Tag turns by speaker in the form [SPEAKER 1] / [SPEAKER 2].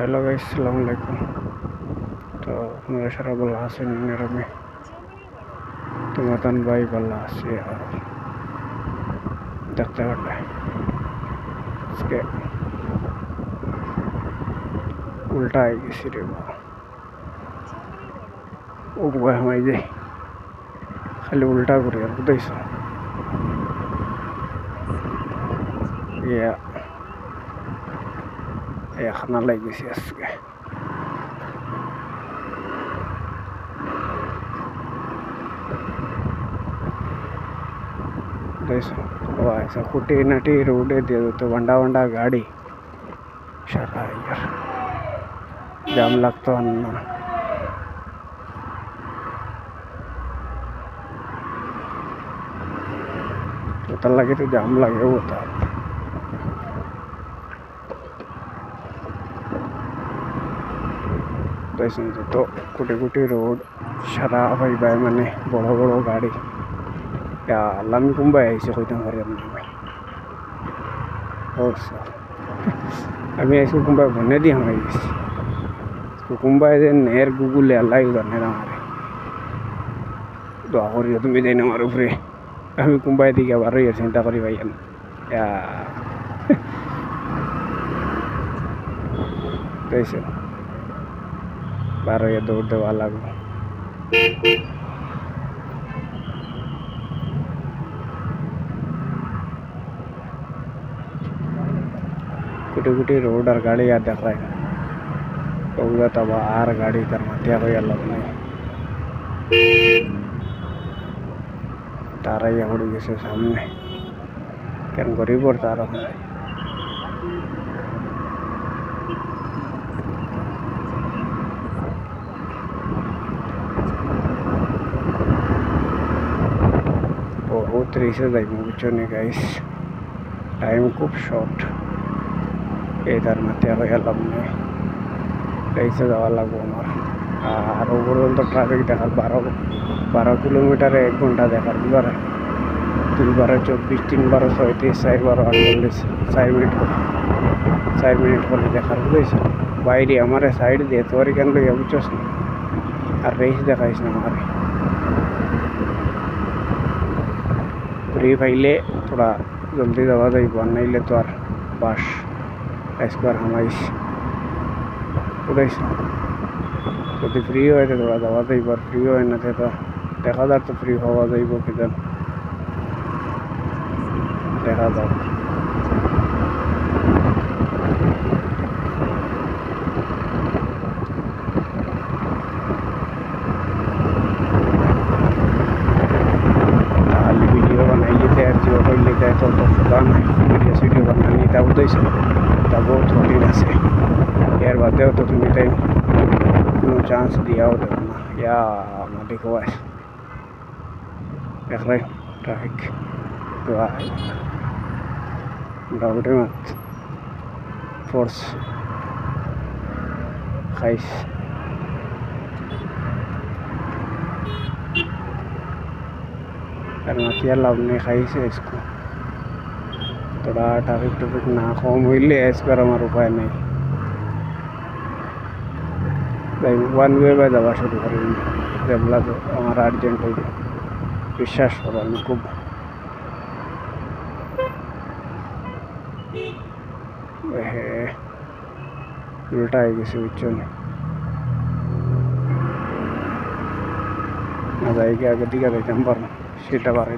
[SPEAKER 1] Hello guys, अस्सलाम वालेकुम। तो मेरा सारा बल्ला आছেন নিরামে তো মতন ভাই বল্লা আছে আর দেখতে পারলে আজকে উল্টা হয়ে গেছি রে বাবা। ও ভাই আমি যে খালি উল্টা করি আর বুঝাইছ খানা লাগিয়েছি আজকে। ऐसा कुटी नटी रोडे दे दो तो वंडा वंडा गाड़ी शरा यार जाम लगता अन्ना तो लगे तो जाम लगे होता तो कुटी कुटी रोड शरा भाई भाई मैंने बड़ो बड़ो गाड़ी या लामी कुंबा ऐसे कोई तो हमारे अपने में और सर अभी ऐसे कुंबा बनने दिया हमारे इसको कुंबा ऐसे नेर गूगल ले अल्लाह ही उधरने ना हमारे दुआ करिए तुम भी देने हमारे ऊपर अभी कुंबा दी क्या बार यार चिंता करी भाई या कैसे बारह या दौड़ दे वाला को कुटी कुटी रोड और गाड़ी याद देख रहा है तो तब आर गाड़ी कर मतिया कोई अलग नहीं तारा ये उड़ गए से सामने क्या गरीब और तारा बहुत रेसे जाइए गाइस टाइम खूब शॉर्ट इधर मतिया कोई अलग नहीं रेसे जावा लागो हमार और ओवरऑल तो ट्रैफिक देखा 12 किलोमीटर 1 घंटा देखा बार 2 बार 24 3 बार 37 4 बार 48 4 मिनट করে দেখার বুঝছো বাইরে আমারে সাইড দিয়ে তোর কেন লইয়া বুঝছস না আর রেস দেখাইছ না আমারে फ्री फाइले थोड़ा जल्दी दवा जाइब नहीं ले तो बास एसबार हमाइस बुझाइस যদি फ्री हो तो थोड़ा दवा जाइब फ्री हो ना तो देखा जाक तो फ्री हवा जाइब किधर देखा जाक तो खुदा नहीं वीडियो बनानी था उद्देश्य तब बहुत थोड़ी से यार बात हो तो तुम्हें टाइम चांस दिया हो देखना या मालिक हुआ है देख रहे ट्रैफिक डाउटे मत फोर्स खाइस मतिया लाभ नहीं खाई से इसको थोड़ा ट्रैफिक ना कम हुई इस पर हमारा उपाय नहीं वन वे बाय दवा शुरू करेंगे जब लग हमारा अर्जेंट हो गया विश्वास करो खूब उल्टा है किसी बच्चों ने ना जाएगी आगे दिखा देते हम पर सीटा बार